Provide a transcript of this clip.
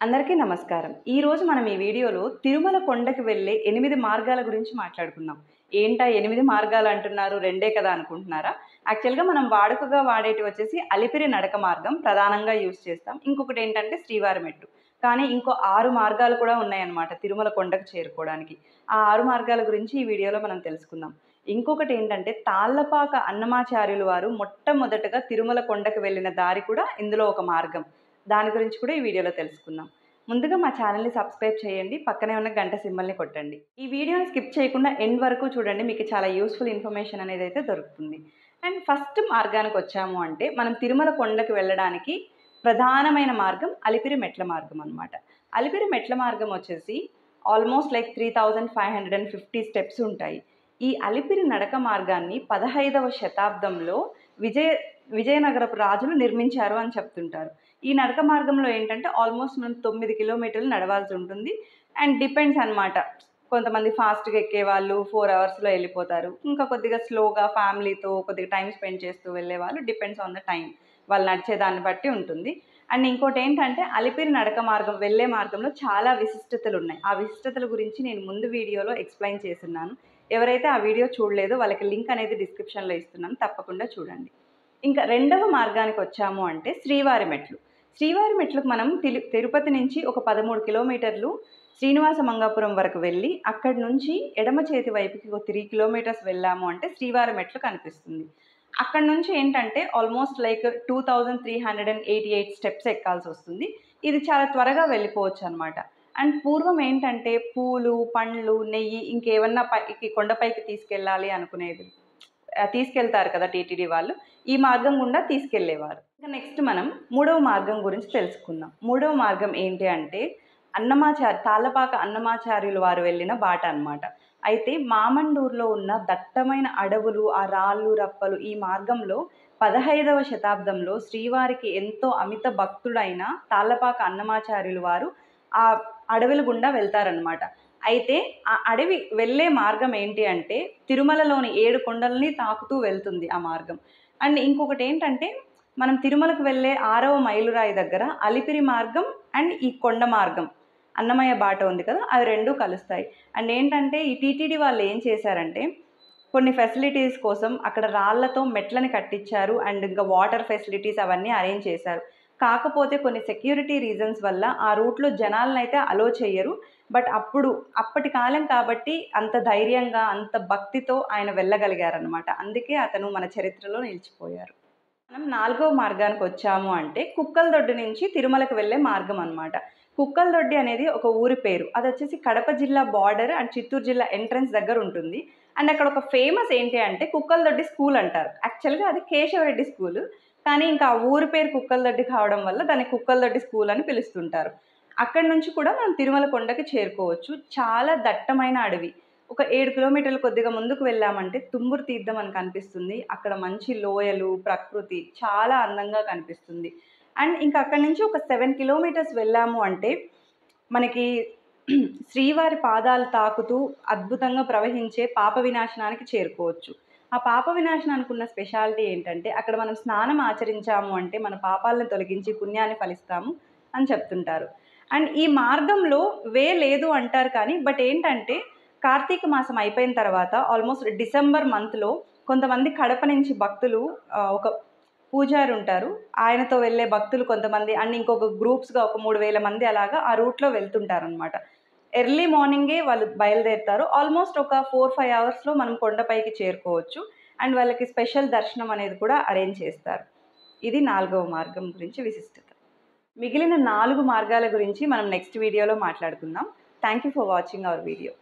అందరికీ నమస్కారం. ఈరోజు మనం ఈ వీడియోలో తిరుమల కొండకి వెళ్ళే 8 మార్గాల గురించి మాట్లాడుకుందాం. ఏంటా 8 మార్గాలు అంటున్నారు, రెండే కదా అనుకుంటున్నారా? యాక్చువల్‌గా మనం వాడుకగా వాడేటివి వచ్చేసి అలిపిరి నడక మార్గం ప్రధానంగా యూజ్ చేస్తాం. ఇంకొకటి ఏంటంటే శ్రీవారి మెట్టు. కానీ ఇంకో 6 మార్గాలు కూడా ఉన్నాయన్నమాట తిరుమల కొండకు చేరుకోవడానికి. ఆ 6 మార్గాల గురించి ఈ వీడియోలో మనం తెలుసుకుందాం. ఇంకొకటి ఏంటంటే తాళ్ళపాక అన్నమాచార్యులు వారు మొట్టమొదటగా తిరుమల కొండకు వెళ్ళిన దారి కూడా ఇందులో ఒక మార్గం. దాని గురించి కూడా ఈ వీడియోలో తెలుసుకుందాం. ముందుగా మా ఛానల్‌ని సబ్స్క్రైబ్ చేయండి. పక్కనే ఉన్న గంట సింబల్‌ని కొట్టండి. ఈ వీడియోని స్కిప్ చేయకుండా ఎండ్ వరకు చూడండి. మీకు చాలా యూజ్‌ఫుల్ ఇన్ఫర్మేషన్ అనేదైతే దొరుకుతుంది. అండ్ ఫస్ట్ మార్గానికొచ్చాము అంటే మనం తిరుమల కొండకి వెళ్ళడానికి ప్రధానమైన మార్గం అలిపిరి మెట్ల మార్గం అన్నమాట. అలిపిరి మెట్ల మార్గం వచ్చేసి ఆల్మోస్ట్ లైక్ 3550 స్టెప్స్ ఉంటాయి. ఈ అలిపిరి నడక మార్గాన్ని 15వ శతాబ్దంలో విజయనగరపు రాజులు నిర్మించారు అని చెప్తుంటారు. ఈ నడక మార్గంలో ఏంటంటే ఆల్మోస్ట్ మనం 9 కిలోమీటర్లు నడవాల్సి ఉంటుంది. అండ్ డిపెండ్స్ అనమాట. కొంతమంది ఫాస్ట్‌గా ఎక్కేవాళ్ళు 4 అవర్స్‌లో వెళ్ళిపోతారు. ఇంకా కొద్దిగా స్లోగా ఫ్యామిలీతో కొద్దిగా టైమ్ స్పెండ్ చేస్తూ వెళ్ళేవాళ్ళు డిపెండ్స్ ఆన్ ద టైమ్. వాళ్ళు నడిచే దాన్ని బట్టి ఉంటుంది. అండ్ ఇంకోటేంటంటే అలిపిరి నడక మార్గం వెళ్ళే మార్గంలో చాలా విశిష్టతలున్నాయి. ఆ విశిష్టతల గురించి నేను ముందు వీడియోలో ఎక్స్‌ప్లెయిన్ చేసున్నాను. ఎవరైతే ఆ వీడియో చూడలేదో వాళ్ళకి లింక్ అనేది డిస్క్రిప్షన్‌లో ఇస్తున్నాను. తప్పకుండా చూడండి. ఇంకా రెండవ మార్గానికొచ్చాము అంటే శ్రీవారి మెట్లు. శ్రీవారి మెట్లకు మనం తిరుపతి నుంచి ఒక 13 కిలోమీటర్లు శ్రీనివాస మంగాపురం వరకు వెళ్ళి అక్కడి నుంచి ఎడమ చేతి వైపుకి ఒక 3 కిలోమీటర్స్ వెళ్ళాము అంటే శ్రీవారి మెట్లు కనిపిస్తుంది. అక్కడి నుంచి ఏంటంటే ఆల్మోస్ట్ లైక్ 2388 స్టెప్స్ ఎక్కాల్సొస్తుంది. ఇది చాలా త్వరగా వెళ్ళిపోవచ్చు అనమాట. అండ్ పూర్వం ఏంటంటే పూలు, పండ్లు, నెయ్యి ఇంకేమన్నా పైకి కొండపైకి తీసుకెళ్ళాలి అనుకునేది తీసుకెళ్తారు కదా టీటీడీ వాళ్ళు. ఈ మార్గం గుండా తీసుకెళ్ళేవారు. ఇక నెక్స్ట్ మనం మూడవ మార్గం గురించి తెలుసుకుందాం. మూడవ మార్గం ఏంటి అంటే తాళ్ళపాక అన్నమాచార్యులు వారు వెళ్ళిన బాట అన్నమాట. అయితే మామండూరులో ఉన్న దట్టమైన అడవులు, ఆ రాళ్ళు, రప్పలు ఈ మార్గంలో 15వ శతాబ్దంలో శ్రీవారికి ఎంతో అమిత భక్తుడైన తాళ్ళపాక అన్నమాచార్యులు వారు ఆ అడవుల గుండా వెళ్తారనమాట. అయితే ఆ అడవి వెళ్ళే మార్గం ఏంటి అంటే తిరుమలలోని 7 కొండలని తాకుతూ వెళ్తుంది ఆ మార్గం. అండ్ ఇంకొకటేంటంటే మనం తిరుమలకు వెళ్ళే 6వ మైలురాయి దగ్గర అలిపిరి మార్గం అండ్ ఈ కొండ మార్గం అన్నమయ్య బాట ఉంది కదా! అవి 2 కలుస్తాయి. అండ్ ఏంటంటే ఈ టీటీడీ వాళ్ళు ఏం చేశారంటే కొన్ని ఫెసిలిటీస్ కోసం అక్కడ రాళ్ళతో మెట్లని కట్టించారు. అండ్ ఇంకా వాటర్ ఫెసిలిటీస్ అవన్నీ అరేంజ్ చేశారు. కాకపోతే కొన్ని సెక్యూరిటీ రీజన్స్ వల్ల ఆ రూట్‌లో జనాలనైతే అలో చెయ్యరు. బట్ అప్పటి కాలం కాబట్టి అంత ధైర్యంగా, అంత భక్తితో ఆయన వెళ్ళగలిగారనమాట. అందుకే అతను మన చరిత్రలో నిలిచిపోయారు. మనం 4వ మార్గానికొచ్చాము అంటే కుక్కలదొడ్డి నుంచి తిరుమలకు వెళ్ళే మార్గం అనమాట. కుక్కలదొడ్డి అనేది ఒక ఊరి పేరు. అదొచ్చేసి కడప జిల్లా బార్డర్ అండ్ చిత్తూరు జిల్లా ఎంట్రన్స్ దగ్గర ఉంటుంది. అండ్ అక్కడ ఒక ఫేమస్ ఏంటి అంటే కుక్కలదొడ్డి స్కూల్ అంటారు. యాక్చువల్‌గా అది కేశవరెడ్డి స్కూలు. కానీ ఇంకా ఆ ఊరి పేరు కుక్కలదొడ్డి కావడం వల్ల దాన్ని కుక్కలదొడ్డి స్కూల్ అని పిలుస్తుంటారు. అక్కడి నుంచి కూడా మనం తిరుమల కొండకి చేరుకోవచ్చు. చాలా దట్టమైన అడవి. ఒక 7 కిలోమీటర్లు కొద్దిగా ముందుకు వెళ్ళామంటే తుమ్మూరు తీర్థం అని కనిపిస్తుంది. అక్కడ మంచి లోయలు, ప్రకృతి చాలా అందంగా కనిపిస్తుంది. అండ్ ఇంకా అక్కడి నుంచి ఒక 7 కిలోమీటర్స్ వెళ్ళాము అంటే మనకి శ్రీవారి పాదాలు తాకుతూ అద్భుతంగా ప్రవహించే పాప వినాశనానికి చేరుకోవచ్చు. ఆ పాప వినాశనానికి ఉన్న స్పెషాలిటీ ఏంటంటే అక్కడ మనం స్నానం ఆచరించాము అంటే మన పాపాలను తొలగించి పుణ్యాన్ని ఫలిస్తాము అని చెప్తుంటారు. అండ్ ఈ మార్గంలో లేదు అంటారు కానీ బట్ ఏంటంటే కార్తీక మాసం అయిపోయిన తర్వాత ఆల్మోస్ట్ డిసెంబర్ మంత్‌లో కొంతమంది కడప నుంచి భక్తులు ఒక పూజారి ఉంటారు. ఆయనతో వెళ్ళే భక్తులు కొంతమంది అండ్ ఇంకొక గ్రూప్స్‌గా ఒక 3000 మంది అలాగా ఆ రూట్‌లో వెళ్తుంటారనమాట. ఎర్లీ మార్నింగే వాళ్ళు బయలుదేరుతారు. ఆల్మోస్ట్ ఒక 4, 5 అవర్స్‌లో మనం కొండపైకి చేరుకోవచ్చు. అండ్ వాళ్ళకి స్పెషల్ దర్శనం అనేది కూడా అరేంజ్ చేస్తారు. ఇది 4వ మార్గం గురించి విశిష్టత. మిగిలిన 4 మార్గాల గురించి మనం నెక్స్ట్ వీడియోలో మాట్లాడుకుందాం. Thank you for watching our video.